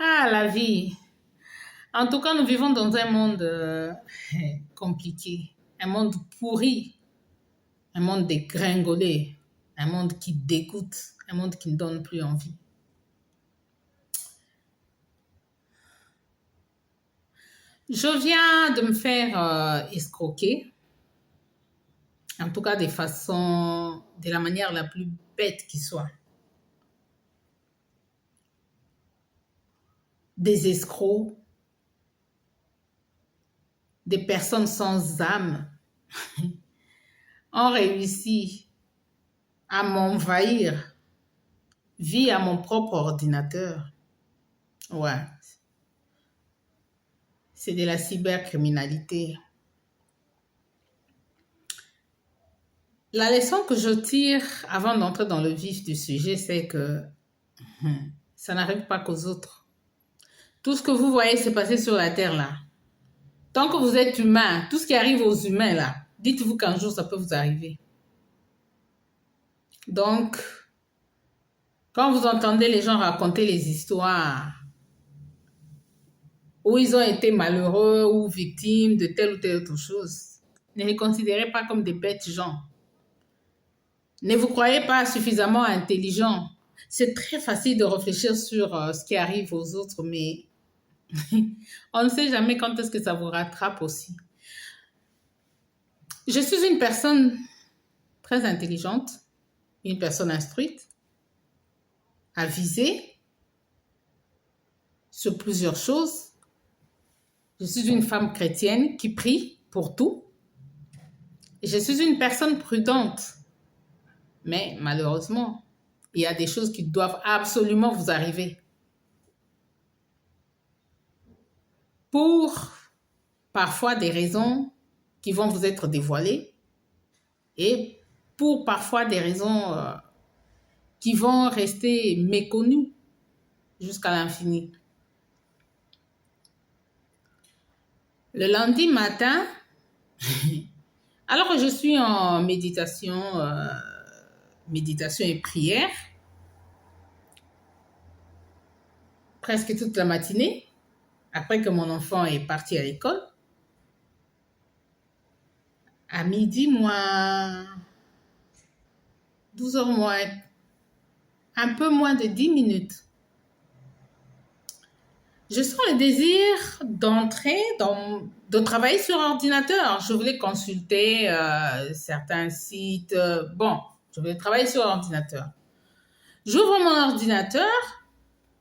Ah, la vie. En tout cas, nous vivons dans un monde compliqué, un monde pourri, un monde dégringolé, un monde qui dégoûte, un monde qui ne donne plus envie. Je viens de me faire escroquer, en tout cas de la manière la plus bête qui soit. Des escrocs, des personnes sans âme ont réussi à m'envahir via mon propre ordinateur. Ouais, c'est de la cybercriminalité. La leçon que je tire avant d'entrer dans le vif du sujet, c'est que ça n'arrive pas qu'aux autres. Tout ce que vous voyez se passer sur la Terre là, tant que vous êtes humain, tout ce qui arrive aux humains là, dites-vous qu'un jour ça peut vous arriver. Donc, quand vous entendez les gens raconter les histoires où ils ont été malheureux ou victimes de telle ou telle autre chose, ne les considérez pas comme des bêtes gens. Ne vous croyez pas suffisamment intelligent. C'est très facile de réfléchir sur ce qui arrive aux autres, mais on ne sait jamais quand est-ce que ça vous rattrape aussi. Je suis une personne très intelligente, une personne instruite, avisée sur plusieurs choses. Je suis une femme chrétienne qui prie pour tout. Et je suis une personne prudente. Mais malheureusement, il y a des choses qui doivent absolument vous arriver. Pour parfois des raisons qui vont vous être dévoilées et pour parfois des raisons qui vont rester méconnues jusqu'à l'infini. Le lundi matin, alors que je suis en méditation et prière, presque toute la matinée, après que mon enfant est parti à l'école, à midi moins 12h moins, un peu moins de 10 minutes, je sens le désir de travailler sur ordinateur. Je voulais consulter certains sites. Je voulais travailler sur ordinateur. J'ouvre mon ordinateur.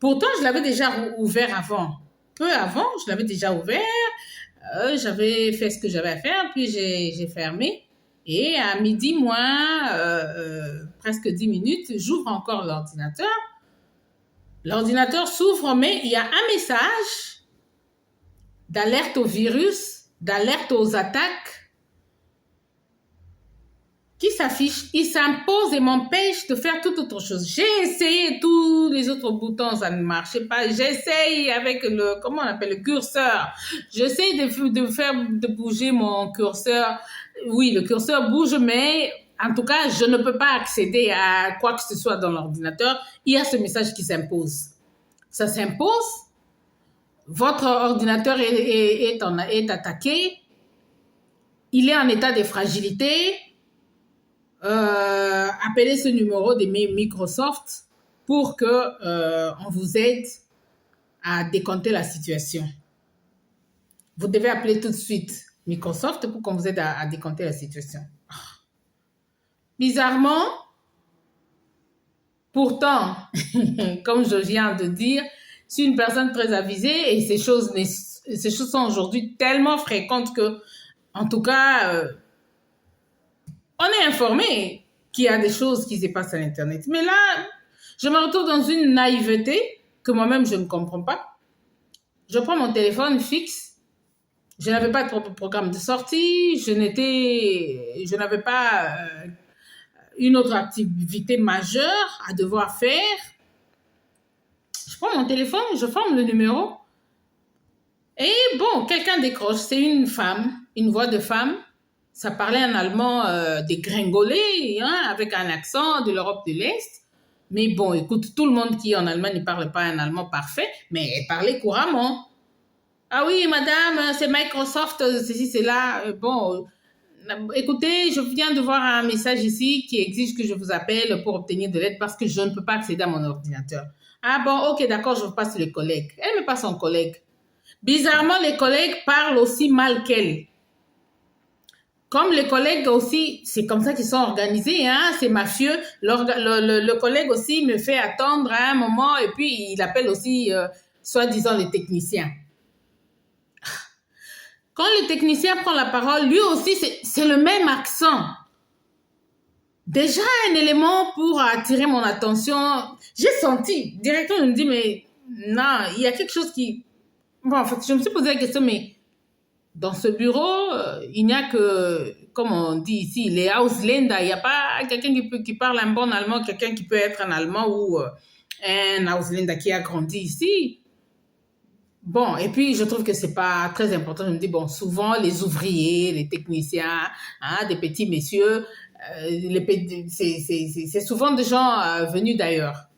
Pourtant, je l'avais déjà ouvert avant. Peu avant, je l'avais déjà ouvert. J'avais fait ce que j'avais à faire, puis j'ai fermé. Et à midi moins presque 10 minutes, j'ouvre encore l'ordinateur. L'ordinateur s'ouvre, mais il y a un message d'alerte au virus, d'alerte aux attaques qui s'affiche. Il s'impose et m'empêche de faire toute autre chose. J'ai essayé tous les autres boutons, ça ne marchait pas. J'essaye avec le curseur. J'essaye de bouger mon curseur. Oui, le curseur bouge, mais en tout cas, je ne peux pas accéder à quoi que ce soit dans l'ordinateur. Il y a ce message qui s'impose. Ça s'impose. Votre ordinateur est attaqué. Il est en état de fragilité. Appelez ce numéro de Microsoft pour que on vous aide à décompter la situation. Vous devez appeler tout de suite Microsoft pour qu'on vous aide à décompter la situation. Bizarrement, pourtant, comme je viens de dire, je suis une personne très avisée et ces choses sont aujourd'hui tellement fréquentes que, en tout cas, on est informé qu'il y a des choses qui se passent à l'Internet. Mais là, je me retrouve dans une naïveté que moi-même, je ne comprends pas. Je prends mon téléphone fixe. Je n'avais pas de programme de sortie. Je n'avais pas une autre activité majeure à devoir faire. Je prends mon téléphone, je forme le numéro. Et bon, quelqu'un décroche. C'est une femme, une voix de femme. Ça parlait en allemand dégringolé, avec un accent de l'Europe de l'Est. Mais bon, écoute, tout le monde qui est en Allemagne ne parle pas un allemand parfait, mais parler couramment. Ah oui, madame, c'est Microsoft, ceci, cela. Bon, écoutez, je viens de voir un message ici qui exige que je vous appelle pour obtenir de l'aide parce que je ne peux pas accéder à mon ordinateur. Ah bon, ok, d'accord, je vous passe le collègue. Elle me passe son collègue. Bizarrement, les collègues parlent aussi mal qu'elle. Comme les collègues aussi, c'est comme ça qu'ils sont organisés, hein, c'est mafieux. Le collègue aussi me fait attendre à un moment et puis il appelle aussi, soi-disant, les techniciens. Quand le technicien prend la parole, lui aussi, c'est le même accent. Déjà un élément pour attirer mon attention. J'ai senti, directement, je me dis, mais non, il y a quelque chose qui... Bon, en fait, je me suis posé la question, mais dans ce bureau, il n'y a que, comme on dit ici, les Ausländer. Il n'y a pas quelqu'un qui parle un bon allemand, quelqu'un qui peut être un allemand ou un Ausländer qui a grandi ici. Bon, et puis je trouve que c'est pas très important. Je me dis, bon, souvent les ouvriers, les techniciens, hein, des petits messieurs, c'est souvent des gens venus d'ailleurs.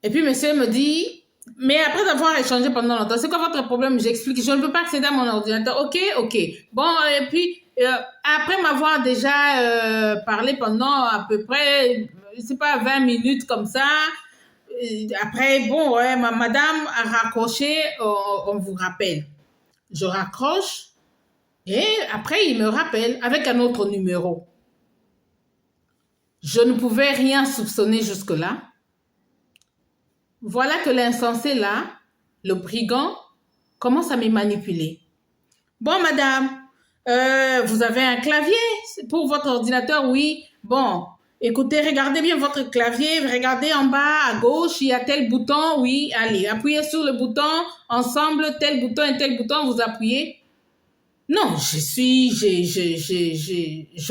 Et puis monsieur me dit, mais après avoir échangé pendant longtemps, c'est quoi votre problème? J'explique, je ne peux pas accéder à mon ordinateur. Ok, ok. Bon, et puis après m'avoir déjà parlé pendant à peu près, je sais pas, 20 minutes comme ça, après, bon, ouais, madame a raccroché, on vous rappelle. Je raccroche et après, il me rappelle avec un autre numéro. Je ne pouvais rien soupçonner jusque-là. Voilà que l'insensé là, le brigand, commence à me manipuler. Bon, madame, vous avez un clavier pour votre ordinateur? Oui. Bon, écoutez, regardez bien votre clavier, regardez en bas à gauche, il y a tel bouton, oui, allez, appuyez sur le bouton, ensemble, tel bouton et tel bouton, vous appuyez. Non, je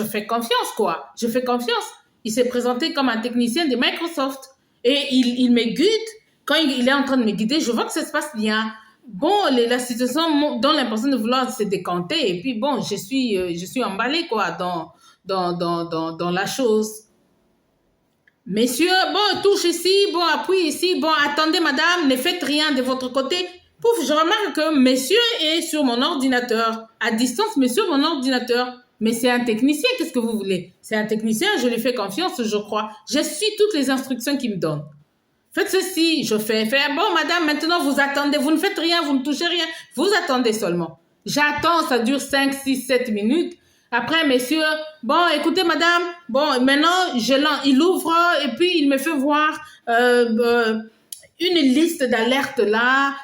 fais confiance, quoi. Je fais confiance. Il s'est présenté comme un technicien de Microsoft et il me guide. Quand il est en train de me guider, je vois que ça se passe bien. Bon, la situation donne l'impression de vouloir se décanter et puis bon, je suis emballée, quoi, dans la chose. Messieurs, bon, touche ici, bon, appuie ici, bon, attendez, madame, ne faites rien de votre côté. Pouf, je remarque que monsieur est sur mon ordinateur. À distance, mais sur mon ordinateur. Mais c'est un technicien, qu'est-ce que vous voulez? C'est un technicien, je lui fais confiance, je crois. Je suis toutes les instructions qu'il me donne. Faites ceci, je fais. Bon, madame, maintenant, vous attendez, vous ne faites rien, vous ne touchez rien. Vous attendez seulement. J'attends, ça dure 5, 6, 7 minutes. Après, messieurs, bon, écoutez, madame, bon, maintenant, il ouvre et puis il me fait voir une liste d'alertes là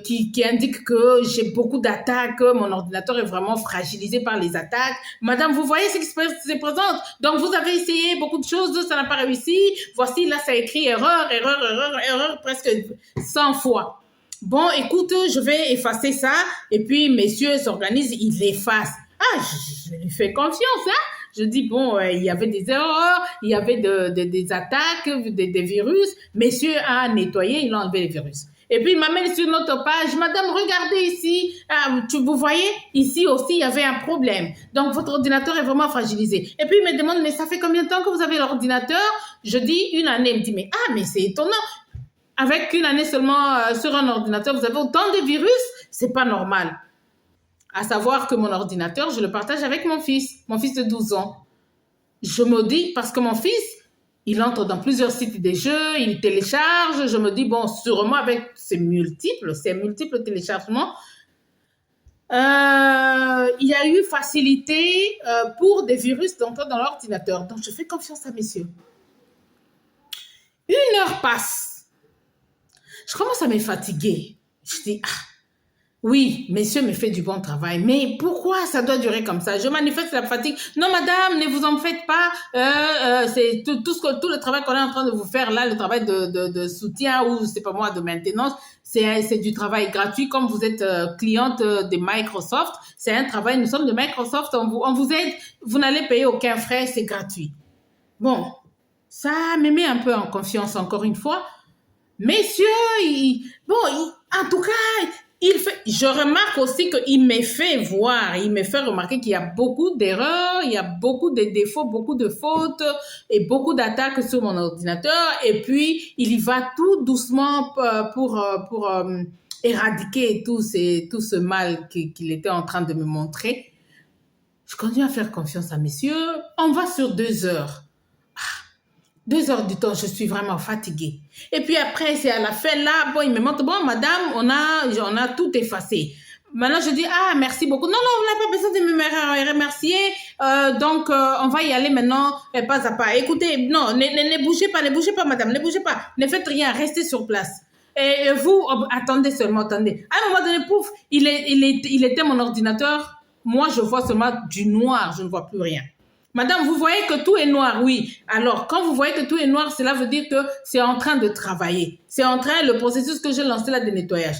qui indique que j'ai beaucoup d'attaques, mon ordinateur est vraiment fragilisé par les attaques. Madame, vous voyez ce qui se présente? Donc, vous avez essayé beaucoup de choses, ça n'a pas réussi. Voici, là, ça écrit erreur, erreur, erreur, erreur, presque 100 fois. Bon, écoute, je vais effacer ça. Et puis, messieurs s'organisent, ils l'effacent. Ah, je lui fais confiance, hein. Je dis, bon, il y avait des erreurs, il y avait des attaques, des virus. Messieurs a nettoyé, il a enlevé les virus. Et puis, il m'amène sur notre page. Madame, regardez ici. Ah, vous voyez, ici aussi, il y avait un problème. Donc, votre ordinateur est vraiment fragilisé. Et puis, il me demande, mais ça fait combien de temps que vous avez l'ordinateur? Je dis, 1 année. Il me dit, mais c'est étonnant. Avec 1 année seulement sur un ordinateur, vous avez autant de virus? C'est pas normal. À savoir que mon ordinateur, je le partage avec mon fils de 12 ans. Je me dis, parce que mon fils, il entre dans plusieurs sites des jeux, il télécharge, je me dis, bon, sûrement avec ces multiples téléchargements, il y a eu facilité pour des virus d'entrer dans l'ordinateur. Donc, je fais confiance à messieurs. 1 heure passe. Je commence à me fatiguer. Je dis, oui, monsieur me fait du bon travail, mais pourquoi ça doit durer comme ça? Je manifeste la fatigue. Non, madame, ne vous en faites pas. C'est tout le travail qu'on est en train de vous faire là, le travail de soutien ou, c'est pas moi, de maintenance, c'est du travail gratuit. Comme vous êtes cliente de Microsoft, c'est un travail, nous sommes de Microsoft, on vous aide, vous n'allez payer aucun frais, c'est gratuit. Bon, ça me met un peu en confiance encore une fois. Messieurs, en tout cas, Je remarque aussi qu'il me fait voir, il me fait remarquer qu'il y a beaucoup d'erreurs, il y a beaucoup de défauts, beaucoup de fautes et beaucoup d'attaques sur mon ordinateur. Et puis, il y va tout doucement pour éradiquer tout ce mal qu'il était en train de me montrer. Je continue à faire confiance à monsieur. On va sur 2 heures. 2 heures du temps, je suis vraiment fatiguée. Et puis après, c'est à la fin, là, bon, il me montre, bon, madame, on a tout effacé. Maintenant, je dis, ah, merci beaucoup. Non, non, vous n'avez pas besoin de me remercier. Donc, on va y aller maintenant, pas à pas. Écoutez, non, ne bougez pas, madame, ne bougez pas. Ne faites rien, restez sur place. Et vous, attendez seulement, attendez. À un moment donné, pouf, il était mon ordinateur. Moi, je vois seulement du noir, je ne vois plus rien. Madame, vous voyez que tout est noir, oui. Alors, quand vous voyez que tout est noir, cela veut dire que c'est en train de travailler. C'est en train, le processus que j'ai lancé là de nettoyage.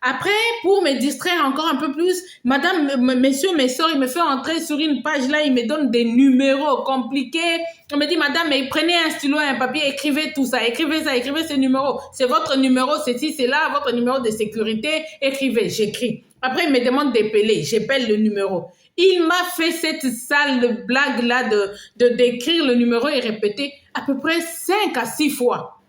Après, pour me distraire encore un peu plus, madame, messieurs, mes soeurs, il me fait entrer sur une page là, il me donne des numéros compliqués. Il me dit, madame, mais prenez un stylo et un papier, écrivez tout ça, écrivez ces numéros. C'est votre numéro, ceci, c'est là, votre numéro de sécurité, écrivez, j'écris. Après, il me demande d'épeler, j'épelle le numéro. Il m'a fait cette sale blague-là d'écrire le numéro et répéter à peu près 5 à 6 fois.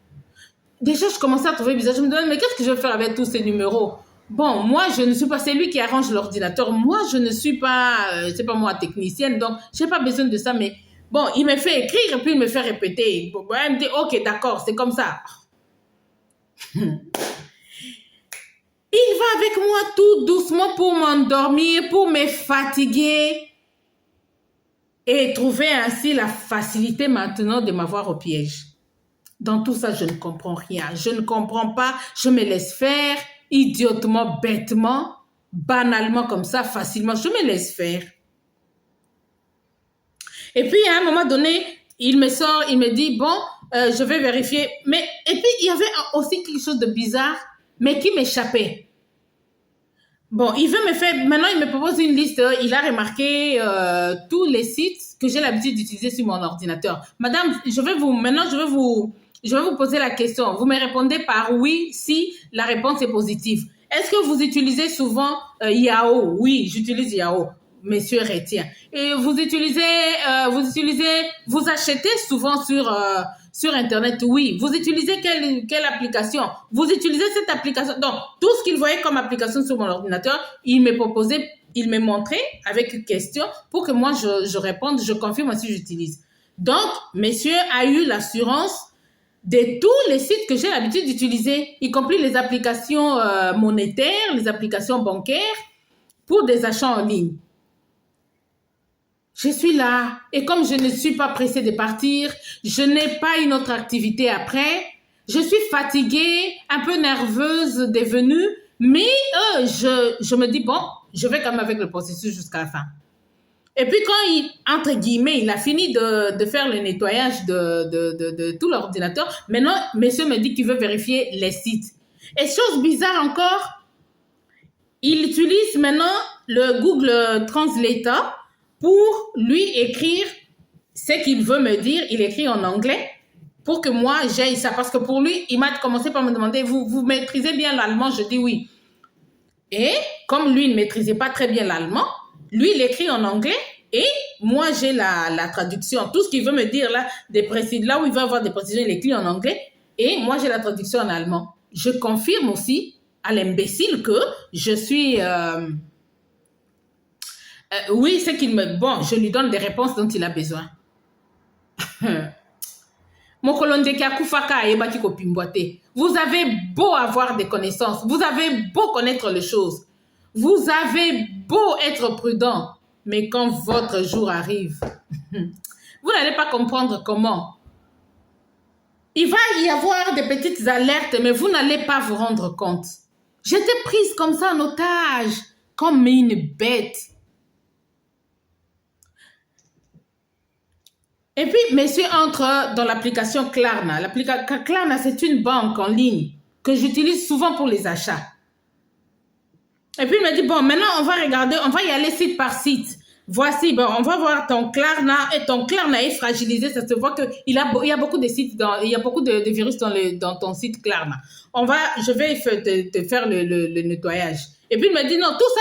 Déjà, je commençais à trouver bizarre. Je me demande, mais qu'est-ce que je vais faire avec tous ces numéros? Bon, moi, je ne suis pas, c'est lui qui arrange l'ordinateur. Moi, je ne suis pas, c'est pas moi, technicienne, donc j'ai pas besoin de ça, mais bon, il me fait écrire et puis il me fait répéter. Bon, il me dit, ok, d'accord, c'est comme ça. Il va avec moi tout doucement pour m'endormir, pour me fatiguer et trouver ainsi la facilité maintenant de m'avoir au piège. Dans tout ça, je ne comprends rien. Je ne comprends pas. Je me laisse faire idiotement, bêtement, banalement comme ça, facilement. Je me laisse faire. Et puis, à un moment donné, il me sort, il me dit, bon, je vais vérifier. Mais, et puis, il y avait aussi quelque chose de bizarre, mais qui m'échappait. Bon, il veut me faire, maintenant il me propose une liste, il a remarqué tous les sites que j'ai l'habitude d'utiliser sur mon ordinateur. Madame, maintenant je vais vous poser la question. Vous me répondez par oui si la réponse est positive. Est-ce que vous utilisez souvent Yahoo? Oui, j'utilise Yahoo. Monsieur retient. Et vous achetez souvent sur Internet, oui. Vous utilisez quelle application? Vous utilisez cette application. Donc, tout ce qu'il voyait comme application sur mon ordinateur, il me montrait avec une question pour que moi, je réponde, je confirme si j'utilise. Donc, monsieur a eu l'assurance de tous les sites que j'ai l'habitude d'utiliser, y compris les applications monétaires, les applications bancaires, pour des achats en ligne. Je suis là et comme je ne suis pas pressée de partir, je n'ai pas une autre activité après. Je suis fatiguée, un peu nerveuse devenue, mais je me dis, bon, je vais quand même avec le processus jusqu'à la fin. Et puis quand entre guillemets, il a fini de faire le nettoyage de tout l'ordinateur, maintenant, monsieur me dit qu'il veut vérifier les sites. Et chose bizarre encore, il utilise maintenant le Google Translator pour lui écrire ce qu'il veut me dire. Il écrit en anglais pour que moi j'aille ça. Parce que pour lui, il m'a commencé par me demander, vous maîtrisez bien l'allemand? Je dis oui. Et comme lui ne maîtrisait pas très bien l'allemand, lui il écrit en anglais et moi j'ai la traduction. Tout ce qu'il veut me dire là, là où il va avoir des précisions, il écrit en anglais et moi j'ai la traduction en allemand. Je confirme aussi à l'imbécile que je suis... oui, c'est qu'il me... Bon, je lui donne des réponses dont il a besoin. Vous avez beau avoir des connaissances, vous avez beau connaître les choses, vous avez beau être prudent, mais quand votre jour arrive, vous n'allez pas comprendre comment. Il va y avoir des petites alertes, mais vous n'allez pas vous rendre compte. J'étais prise comme ça en otage, comme une bête. Et puis, monsieur entre dans l'application Klarna. L'application Klarna, c'est une banque en ligne que j'utilise souvent pour les achats. Et puis, il me dit, bon, maintenant, on va regarder, on va y aller site par site. Voici, bon, on va voir ton Klarna, et ton Klarna est fragilisé, ça se voit qu'il y a beaucoup de sites, il y a beaucoup de virus dans ton site Klarna. Je vais te faire le nettoyage. Et puis il me dit, non, tout ça,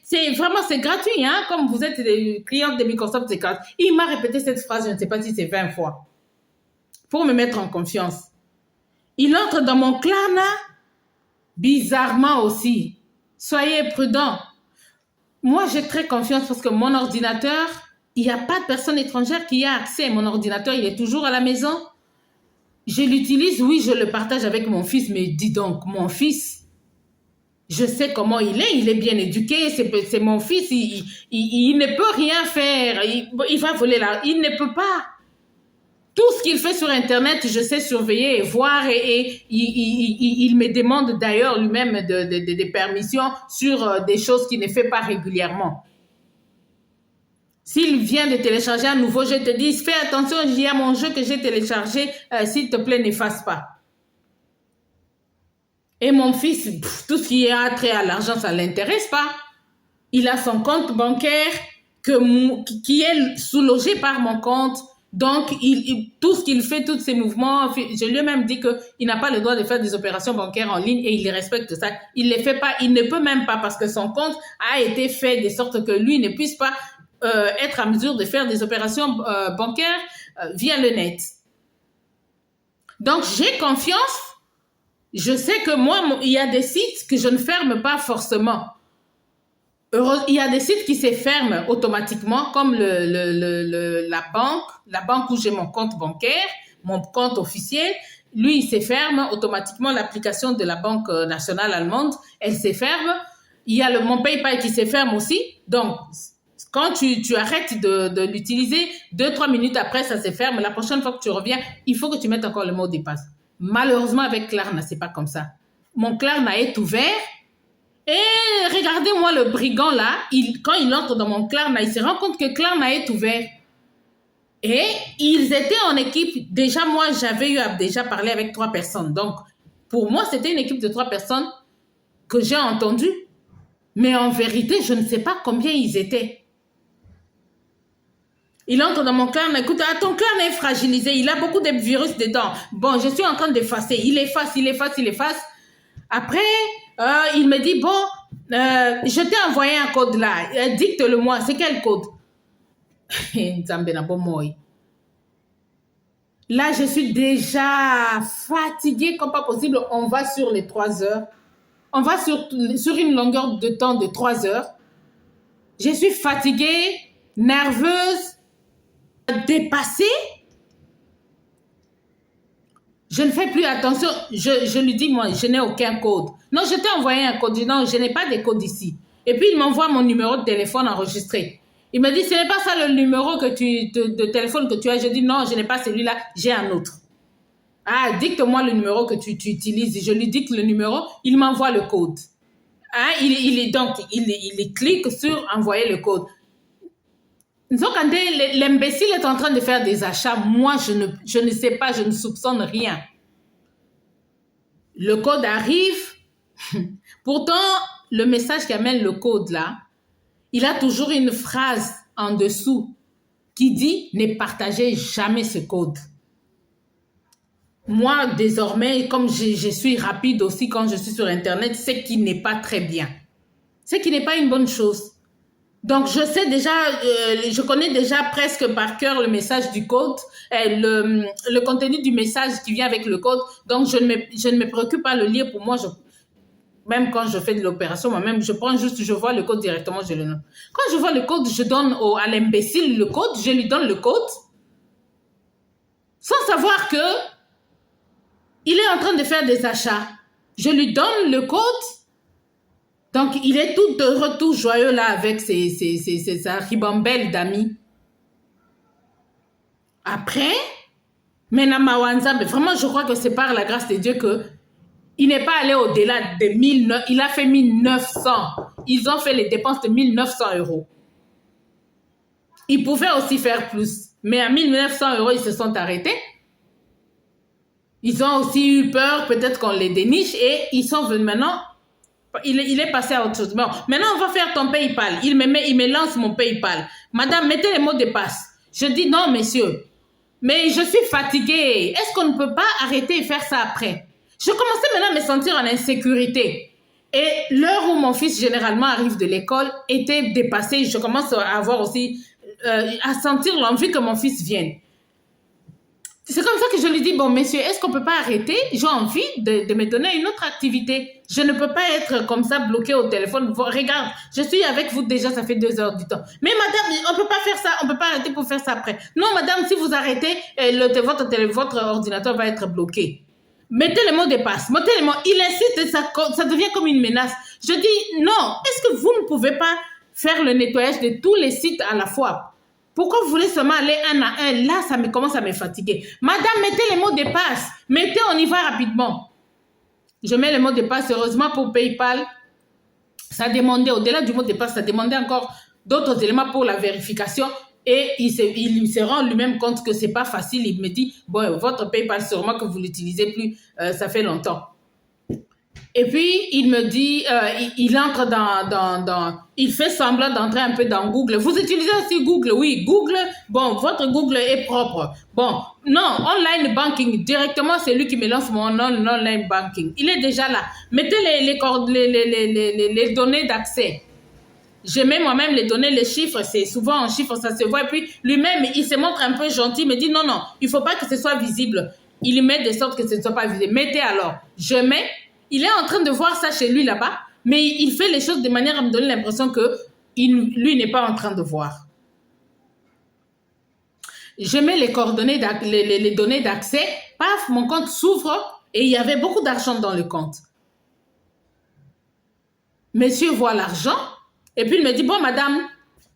c'est vraiment, c'est gratuit, hein, comme vous êtes des clients de Microsoft, c'est gratuit. Il m'a répété cette phrase, je ne sais pas si c'est 20 fois, pour me mettre en confiance. Il entre dans mon clan, bizarrement aussi. Soyez prudents. Moi, j'ai très confiance parce que mon ordinateur, il n'y a pas de personne étrangère qui a accès. Mon ordinateur, il est toujours à la maison. Je l'utilise, oui, je le partage avec mon fils, mais dis donc, mon fils, je sais comment il est bien éduqué, c'est mon fils, il ne peut rien faire, il va voler là, il ne peut pas. Tout ce qu'il fait sur Internet, je sais surveiller et voir et il me demande d'ailleurs lui-même des permissions sur des choses qu'il ne fait pas régulièrement. S'il vient de télécharger un nouveau jeu, te dis, fais attention, il y a mon jeu que j'ai téléchargé, s'il te plaît, n'efface pas. Et mon fils, tout ce qui a trait à l'argent, ça ne l'intéresse pas. Il a son compte bancaire qui est sous-logé par mon compte. Donc, tout ce qu'il fait, tous ses mouvements, je lui ai même dit qu'il n'a pas le droit de faire des opérations bancaires en ligne et il respecte ça. Il ne les fait pas, il ne peut même pas parce que son compte a été fait de sorte que lui ne puisse pas être à mesure de faire des opérations bancaires via le net. Donc, j'ai confiance. Je sais que moi, il y a des sites que je ne ferme pas forcément. Il y a des sites qui se ferment automatiquement, comme la banque où j'ai mon compte bancaire, mon compte officiel. Lui, il se ferme automatiquement. L'application de la Banque nationale allemande, elle se ferme. Il y a mon PayPal qui se ferme aussi. Donc, quand tu arrêtes de l'utiliser, 2-3 minutes après, ça se ferme. La prochaine fois que tu reviens, il faut que tu mettes encore le mot de passe. Malheureusement, avec Klarna, c'est pas comme ça. Mon Klarna est ouvert. Et regardez-moi le brigand là, quand il entre dans mon Klarna, il se rend compte que Klarna est ouvert. Et ils étaient en équipe. Déjà, moi, j'avais eu à déjà parler avec 3 personnes. Donc, pour moi, c'était une équipe de 3 personnes que j'ai entendues. Mais en vérité, je ne sais pas combien ils étaient. Il entre dans mon Klarna, écoute, ton Klarna est fragilisé, il a beaucoup de virus dedans. Bon, je suis en train d'effacer. Il efface. Après, il me dit, bon, je t'ai envoyé un code là. Dicte-le-moi. C'est quel code? Là, je suis déjà fatiguée comme pas possible. On va sur les 3 heures. On va sur une longueur de temps de 3 heures. Je suis fatiguée, nerveuse, dépassée. Je ne fais plus attention. Je lui dis, moi, je n'ai aucun code. Non, je t'ai envoyé un code. Je dis, non, je n'ai pas de code ici. Et puis, il m'envoie mon numéro de téléphone enregistré. Il me dit, ce n'est pas ça le numéro de téléphone que tu as. Je dis, non, je n'ai pas celui-là, j'ai un autre. Ah, dicte-moi le numéro que tu utilises. Je lui dicte le numéro, il m'envoie le code. Ah, il clique sur envoyer le code. Donc, quand l'imbécile est en train de faire des achats, moi, je ne sais pas, je ne soupçonne rien. Le code arrive. Pourtant, le message qui amène le code là, il a toujours une phrase en dessous qui dit « Ne partagez jamais ce code ». Moi, désormais, comme je suis rapide aussi quand je suis sur Internet, c'est qui n'est pas très bien. C'est qui n'est pas une bonne chose. Donc, je sais déjà, je connais déjà presque par cœur le message du code, le contenu du message qui vient avec le code. Donc, je ne me préoccupe pas de le lire. Pour moi, même quand je fais de l'opération, moi-même, je vois le code directement, je le note. Quand je vois le code, je donne à l'imbécile le code, je lui donne le code, sans savoir que il est en train de faire des achats. Je lui donne le code. Donc, il est tout heureux, tout joyeux là avec sa ribambelle d'amis. Après, maintenant, Mawanza, mais vraiment, je crois que c'est par la grâce de Dieu que il n'est pas allé au-delà de 1900. Il a fait 1900. Ils ont fait les dépenses de 1900 €. Ils pouvaient aussi faire plus. Mais à 1900 €, ils se sont arrêtés. Ils ont aussi eu peur, peut-être qu'on les déniche et ils sont venus maintenant. Il est passé à autre chose. Bon, maintenant, on va faire ton PayPal. Il me lance mon PayPal. Madame, mettez les mots de passe. Je dis non, monsieur. Mais je suis fatiguée. Est-ce qu'on ne peut pas arrêter et faire ça après? Je commençais maintenant à me sentir en insécurité. Et l'heure où mon fils généralement arrive de l'école était dépassée. Je commence à avoir aussi, à sentir l'envie que mon fils vienne. C'est comme ça que je lui dis, bon, monsieur, est-ce qu'on peut pas arrêter? J'ai envie de me donner une autre activité. Je ne peux pas être comme ça bloqué au téléphone. Regarde, je suis avec vous déjà, ça fait 2 heures du temps. Mais madame, on peut pas faire ça, on peut pas arrêter pour faire ça après. Non, madame, si vous arrêtez, votre ordinateur va être bloqué. Mettez le mot de passe, mettez le mot. Il insiste, ça devient comme une menace. Je dis, non, est-ce que vous ne pouvez pas faire le nettoyage de tous les sites à la fois? Pourquoi vous voulez seulement aller un à un? Là, ça commence à me fatiguer. Madame, mettez les mots de passe. Mettez, on y va rapidement. Je mets les mots de passe. Heureusement pour PayPal, ça demandait, au-delà du mot de passe, ça demandait encore d'autres éléments pour la vérification. Et il se rend lui-même compte que c'est pas facile. Il me dit, bon, votre PayPal, sûrement que vous l'utilisez plus, ça fait longtemps. Et puis, il me dit, il entre il fait semblant d'entrer un peu dans Google. Vous utilisez aussi Google? Oui, Google, bon, votre Google est propre. Bon, non, online banking, directement, c'est lui qui me lance mon online banking. Il est déjà là. Mettez les données d'accès. Je mets moi-même les données, les chiffres, c'est souvent en chiffres, ça se voit. Et puis, lui-même, il se montre un peu gentil, il me dit, non, non, il ne faut pas que ce soit visible. Il met de sorte que ce ne soit pas visible. Mettez alors. Je mets. Il est en train de voir ça chez lui là-bas, mais il fait les choses de manière à me donner l'impression que lui n'est pas en train de voir. Je mets les coordonnées, les données d'accès, paf, mon compte s'ouvre et il y avait beaucoup d'argent dans le compte. Monsieur voit l'argent et puis il me dit, bon madame,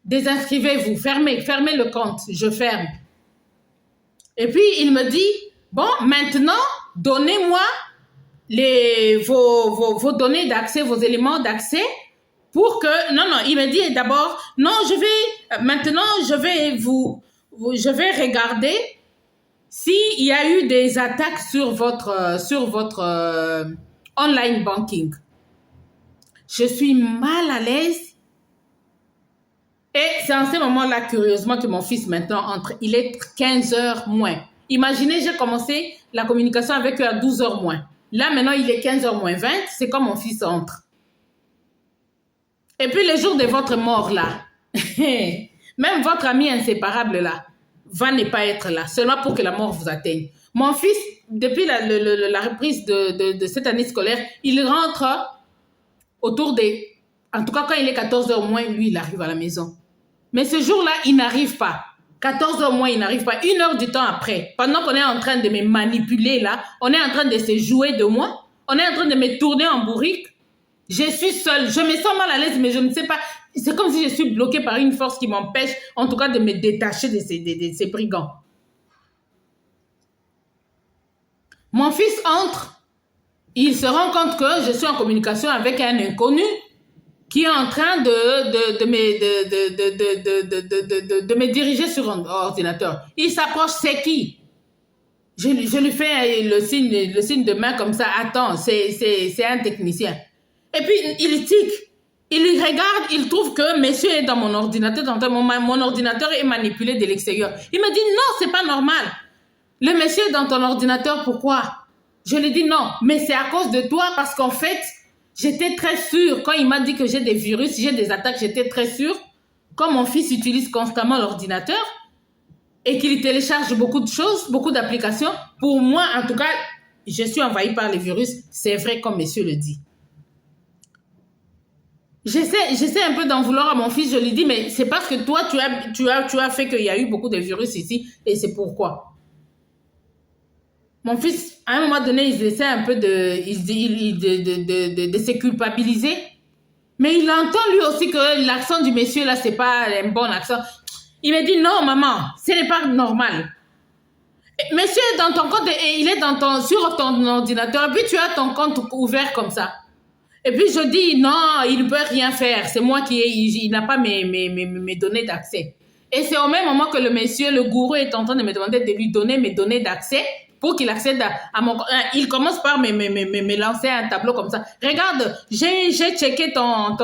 désinscrivez-vous, fermez le compte, je ferme. Et puis il me dit, bon maintenant, donnez-moi vos données d'accès, vos éléments d'accès pour que, non, il me dit d'abord, non, maintenant, je vais regarder s'il y a eu des attaques sur votre online banking. Je suis mal à l'aise et c'est en ce moment-là, curieusement, que mon fils maintenant entre. Il est 15h moins. Imaginez, j'ai commencé la communication avec eux à 12h moins. Là, maintenant, il est 15h moins 20. C'est quand mon fils entre. Et puis, le jour de votre mort, là, même votre ami inséparable, là, va ne pas être là, seulement pour que la mort vous atteigne. Mon fils, depuis la reprise de cette année scolaire, il rentre autour des... En tout cas, quand il est 14h moins, lui, il arrive à la maison. Mais ce jour-là, il n'arrive pas. 14h moins, il n'arrive pas. 1 heure du temps après, pendant qu'on est en train de me manipuler là, on est en train de se jouer de moi, on est en train de me tourner en bourrique, je suis seule, je me sens mal à l'aise, mais je ne sais pas, c'est comme si je suis bloquée par une force qui m'empêche, en tout cas, de me détacher de ces brigands. Mon fils entre, il se rend compte que je suis en communication avec un inconnu qui est en train de me diriger sur un ordinateur. Il s'approche, c'est qui? Je lui fais le signe de main comme ça. Attends, c'est un technicien. Et puis, il tique. Il regarde, il trouve que monsieur est dans mon ordinateur. Mon ordinateur est manipulé de l'extérieur. Il me dit, non, c'est pas normal. Le monsieur est dans ton ordinateur, pourquoi? Je lui dis, non, mais c'est à cause de toi parce qu'en fait, j'étais très sûre, quand il m'a dit que j'ai des virus, j'ai des attaques, j'étais très sûre, comme mon fils utilise constamment l'ordinateur et qu'il télécharge beaucoup de choses, beaucoup d'applications, pour moi, en tout cas, je suis envahie par les virus, c'est vrai comme monsieur le dit. J'essaie un peu d'en vouloir à mon fils, je lui dis, mais c'est parce que toi, tu as fait qu'il y a eu beaucoup de virus ici et c'est pourquoi. Mon fils, à un moment donné, il essaie un peu de se culpabiliser. Mais il entend lui aussi que l'accent du monsieur, là, c'est pas un bon accent. Il me dit, non, maman, ce n'est pas normal. Monsieur est dans ton compte et il est sur ton ordinateur. Et puis, tu as ton compte ouvert comme ça. Et puis, je dis, non, il ne peut rien faire. C'est moi il n'a pas mes données d'accès. Et c'est au même moment que le monsieur, le gourou, est en train de me demander de lui donner mes données d'accès pour qu'il accède à mon... Il commence par me lancer un tableau comme ça. Regarde, j'ai checké ton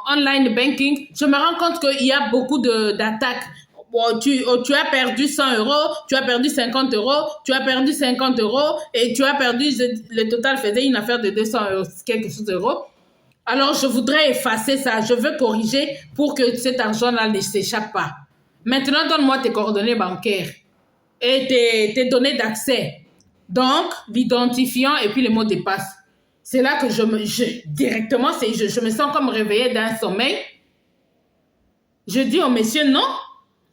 online banking. Je me rends compte qu'il y a beaucoup d'attaques. bon, tu as perdu 100 euros, tu as perdu 50 euros, tu as perdu 50 euros et tu as perdu, le total faisait une affaire de 200 euros, quelque chose d'euros. Alors, je voudrais effacer ça. Je veux corriger pour que cet argent-là ne s'échappe pas. Maintenant, donne-moi tes coordonnées bancaires et tes données d'accès. Donc, l'identifiant et puis le mot de passe. C'est là que directement, je me sens comme réveillée d'un sommeil. Je dis au monsieur, non,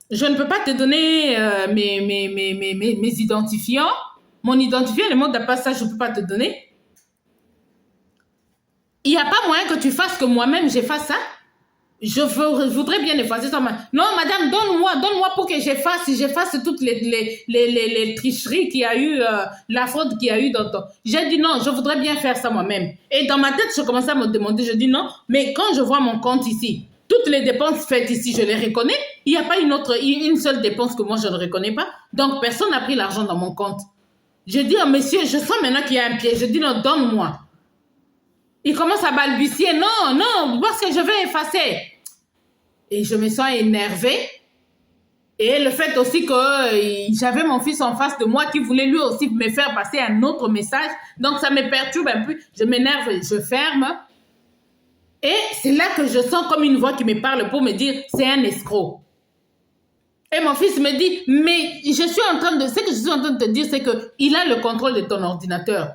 je ne peux pas te donner mes identifiants. Mon identifiant, le mot de passe, ça, je ne peux pas te donner. Il n'y a pas moyen que tu fasses que moi-même, j'efface ça. Je voudrais bien effacer ça. Non, madame, donne-moi pour que j'efface toutes les tricheries qu'il y a eu, la fraude qu'il y a eu dans ton... J'ai dit non, je voudrais bien faire ça moi-même. Et dans ma tête, je commençais à me demander, je dis non, mais quand je vois mon compte ici, toutes les dépenses faites ici, je les reconnais. Il n'y a pas une seule dépense que moi, je ne reconnais pas. Donc, personne n'a pris l'argent dans mon compte. Je dis au monsieur, je sens maintenant qu'il y a un piège. Je dis non, donne-moi. Il commence à balbutier. Non, parce que je vais effacer. Et je me sens énervée. Et le fait aussi que j'avais mon fils en face de moi qui voulait lui aussi me faire passer un autre message. Donc, ça me perturbe un peu. Je m'énerve, je ferme. Et c'est là que je sens comme une voix qui me parle pour me dire, c'est un escroc. Et mon fils me dit, mais ce que je suis en train de te dire, c'est qu'il a le contrôle de ton ordinateur.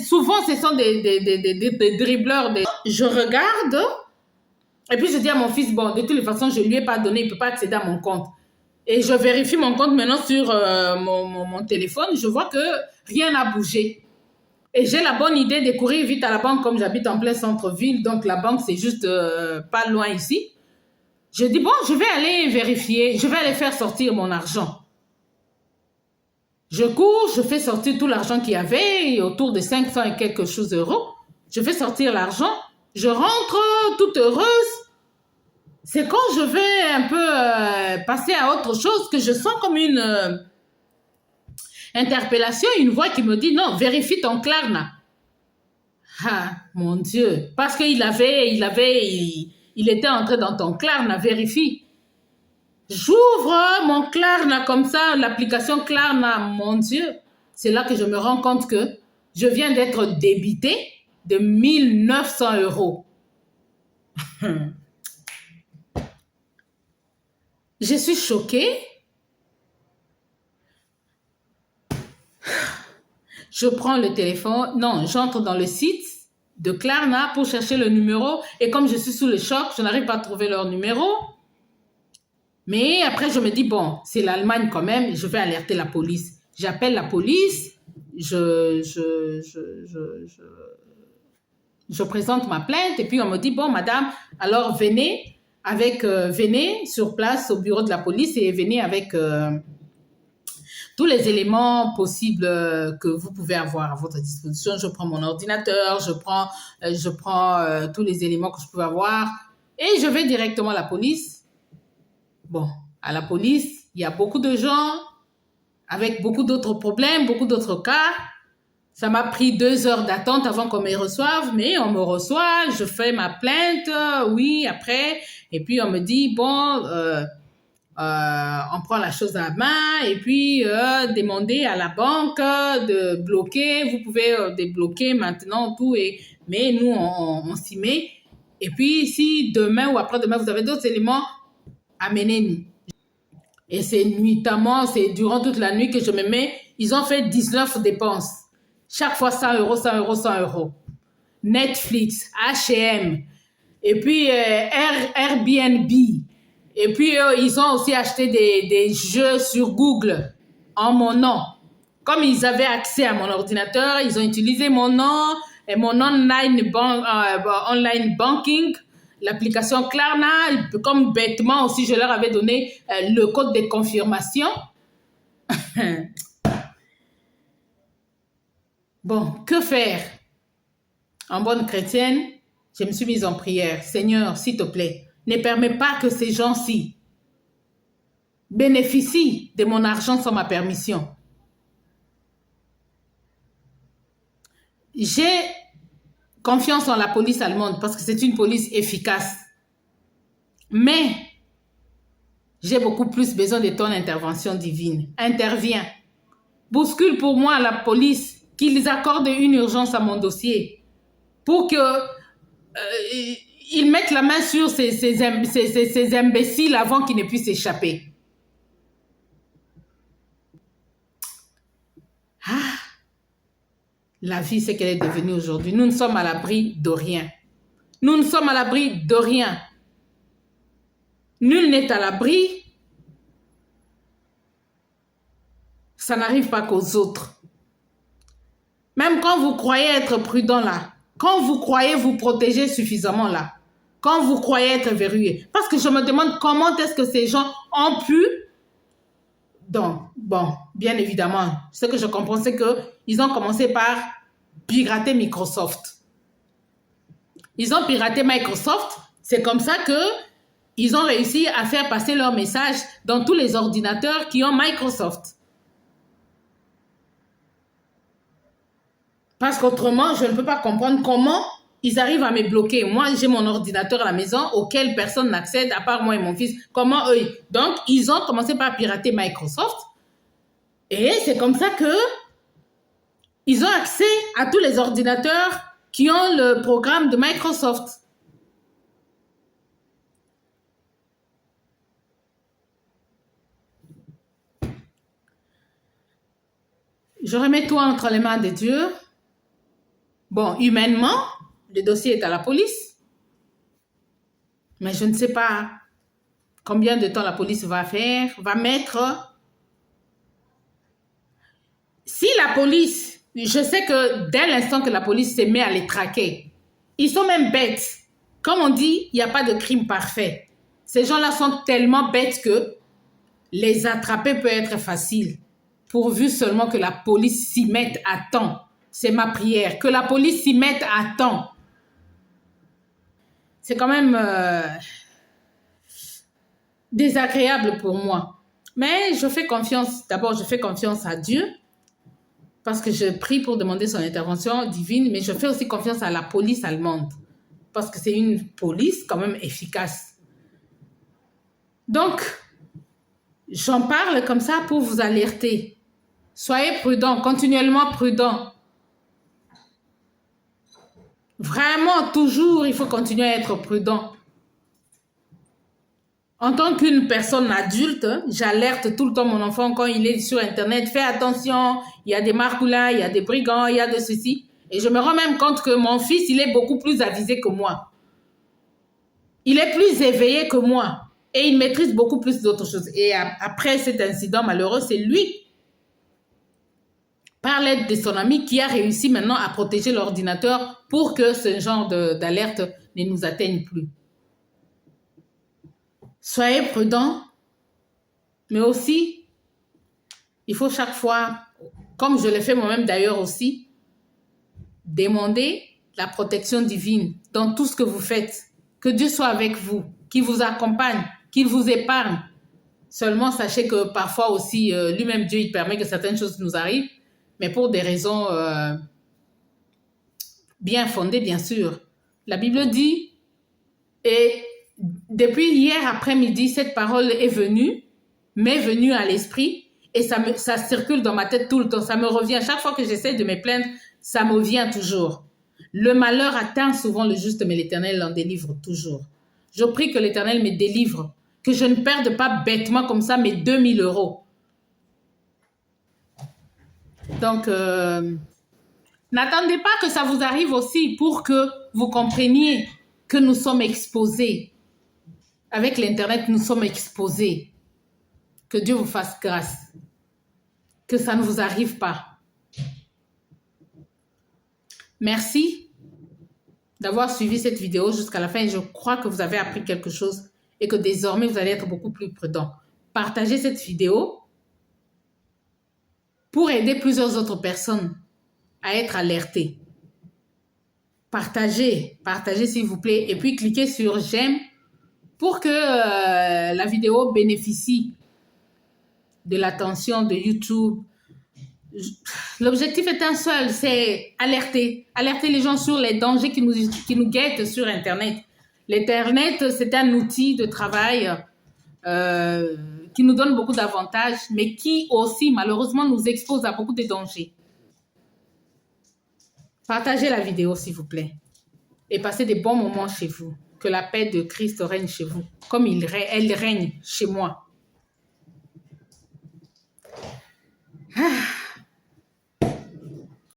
Souvent, ce sont des dribbleurs. Je regarde, et puis je dis à mon fils, bon, de toutes les façons, je ne lui ai pas donné, il ne peut pas accéder à mon compte. Et je vérifie mon compte maintenant sur mon téléphone, je vois que rien n'a bougé. Et j'ai la bonne idée de courir vite à la banque, comme j'habite en plein centre-ville, donc la banque, c'est juste pas loin ici. Je dis, bon, je vais aller vérifier, je vais aller faire sortir mon argent. Je cours, je fais sortir tout l'argent qu'il y avait, autour de 500 et quelque chose euros. Je fais sortir l'argent, je rentre toute heureuse. C'est quand je vais un peu passer à autre chose que je sens comme une interpellation, une voix qui me dit, non, vérifie ton Klarna. Ah, mon Dieu, parce qu'il il était entré dans ton Klarna, vérifie. J'ouvre mon Klarna comme ça, l'application Klarna, mon Dieu. C'est là que je me rends compte que je viens d'être débité de 1900 euros. Je suis choquée. Je prends le téléphone, non, j'entre dans le site de Klarna pour chercher le numéro et comme je suis sous le choc, je n'arrive pas à trouver leur numéro. Mais après, je me dis, bon, c'est l'Allemagne quand même, je vais alerter la police. J'appelle la police, je présente ma plainte et puis on me dit, bon, madame, alors venez sur place au bureau de la police et venez avec tous les éléments possibles que vous pouvez avoir à votre disposition. Je prends mon ordinateur, je prends tous les éléments que je peux avoir et je vais directement à la police. Bon, à la police, il y a beaucoup de gens avec beaucoup d'autres problèmes, beaucoup d'autres cas. Ça m'a pris 2 heures d'attente avant qu'on me reçoive, mais on me reçoit, je fais ma plainte, oui, après, et puis on me dit, bon, on prend la chose à main et puis demander à la banque de bloquer. Vous pouvez débloquer maintenant tout, mais nous, on s'y met. Et puis, si demain ou après-demain, vous avez d'autres éléments, amenez-nous. Et c'est nuitamment, c'est durant toute la nuit que je me mets. Ils ont fait 19 dépenses. Chaque fois 100 euros, 100 euros, 100 euros. Netflix, H&M, et puis Airbnb. Et puis, ils ont aussi acheté des jeux sur Google en mon nom. Comme ils avaient accès à mon ordinateur, ils ont utilisé mon nom et mon online banking, l'application Klarna, comme bêtement aussi, je leur avais donné le code de confirmation. Bon, que faire? En bonne chrétienne, je me suis mise en prière. Seigneur, s'il te plaît, ne permets pas que ces gens-ci bénéficient de mon argent sans ma permission. J'ai confiance en la police allemande parce que c'est une police efficace. Mais j'ai beaucoup plus besoin de ton intervention divine. Interviens. Bouscule pour moi la police, qu'ils accordent une urgence à mon dossier pour que ils mettent la main sur ces imbéciles avant qu'ils ne puissent échapper. Ah, la vie, c'est qu'elle est devenue aujourd'hui. Nous ne sommes à l'abri de rien. Nous ne sommes à l'abri de rien. Nul n'est à l'abri. Ça n'arrive pas qu'aux autres. Même quand vous croyez être prudent là, quand vous croyez vous protéger suffisamment là, quand vous croyez être verrouillé. Parce que je me demande comment est-ce que ces gens ont pu... Donc, bon, bien évidemment, ce que je comprends, c'est qu'ils ont commencé par pirater Microsoft. Ils ont piraté Microsoft. C'est comme ça qu'ils ont réussi à faire passer leur message dans tous les ordinateurs qui ont Microsoft. Parce qu'autrement, je ne peux pas comprendre comment ils arrivent à me bloquer. Moi, j'ai mon ordinateur à la maison auquel personne n'accède à part moi et mon fils. Comment eux? Donc, ils ont commencé par pirater Microsoft. Et c'est comme ça ils ont accès à tous les ordinateurs qui ont le programme de Microsoft. Je remets tout entre les mains de Dieu. Bon, humainement, le dossier est à la police. Mais je ne sais pas combien de temps la police va mettre. Si la police, je sais que dès l'instant que la police se met à les traquer, ils sont même bêtes. Comme on dit, il n'y a pas de crime parfait. Ces gens-là sont tellement bêtes que les attraper peut être facile, pourvu seulement que la police s'y mette à temps. C'est ma prière, que la police s'y mette à temps. C'est quand même désagréable pour moi. Mais je fais confiance, d'abord je fais confiance à Dieu, parce que je prie pour demander son intervention divine, mais je fais aussi confiance à la police allemande, parce que c'est une police quand même efficace. Donc, j'en parle comme ça pour vous alerter. Soyez prudents, continuellement prudents. Vraiment, toujours, il faut continuer à être prudent. En tant qu'une personne adulte, j'alerte tout le temps mon enfant quand il est sur Internet. Fais attention, il y a des marcoulins, il y a des brigands, il y a de ceci. Et je me rends même compte que mon fils, il est beaucoup plus avisé que moi. Il est plus éveillé que moi. Et il maîtrise beaucoup plus d'autres choses. Et après cet incident malheureux, c'est lui, par l'aide de son ami, qui a réussi maintenant à protéger l'ordinateur pour que ce genre d'alerte ne nous atteigne plus. Soyez prudents, mais aussi, il faut chaque fois, comme je l'ai fait moi-même d'ailleurs aussi, demander la protection divine dans tout ce que vous faites. Que Dieu soit avec vous, qu'il vous accompagne, qu'il vous épargne. Seulement, sachez que parfois aussi, lui-même Dieu, il permet que certaines choses nous arrivent, mais pour des raisons bien fondées, bien sûr. La Bible dit, et depuis hier après-midi, cette parole m'est venue à l'esprit, et ça circule dans ma tête tout le temps. Ça me revient. Chaque fois que j'essaie de me plaindre, ça me vient toujours. Le malheur atteint souvent le juste, mais l'Éternel l'en délivre toujours. Je prie que l'Éternel me délivre, que je ne perde pas bêtement comme ça mes 2000 €. Donc, n'attendez pas que ça vous arrive aussi pour que vous compreniez que nous sommes exposés. Avec l'Internet, nous sommes exposés. Que Dieu vous fasse grâce. Que ça ne vous arrive pas. Merci d'avoir suivi cette vidéo jusqu'à la fin. Je crois que vous avez appris quelque chose et que désormais, vous allez être beaucoup plus prudent. Partagez cette vidéo pour aider plusieurs autres personnes à être alertées. Partagez s'il vous plaît, et puis cliquez sur j'aime pour que la vidéo bénéficie de l'attention de YouTube. L'objectif est un seul, c'est alerter les gens sur les dangers qui nous guettent sur Internet. L'Internet, c'est un outil de travail qui nous donne beaucoup d'avantages, mais qui aussi, malheureusement, nous expose à beaucoup de dangers. Partagez la vidéo, s'il vous plaît, et passez des bons moments chez vous. Que la paix de Christ règne chez vous, comme elle règne chez moi.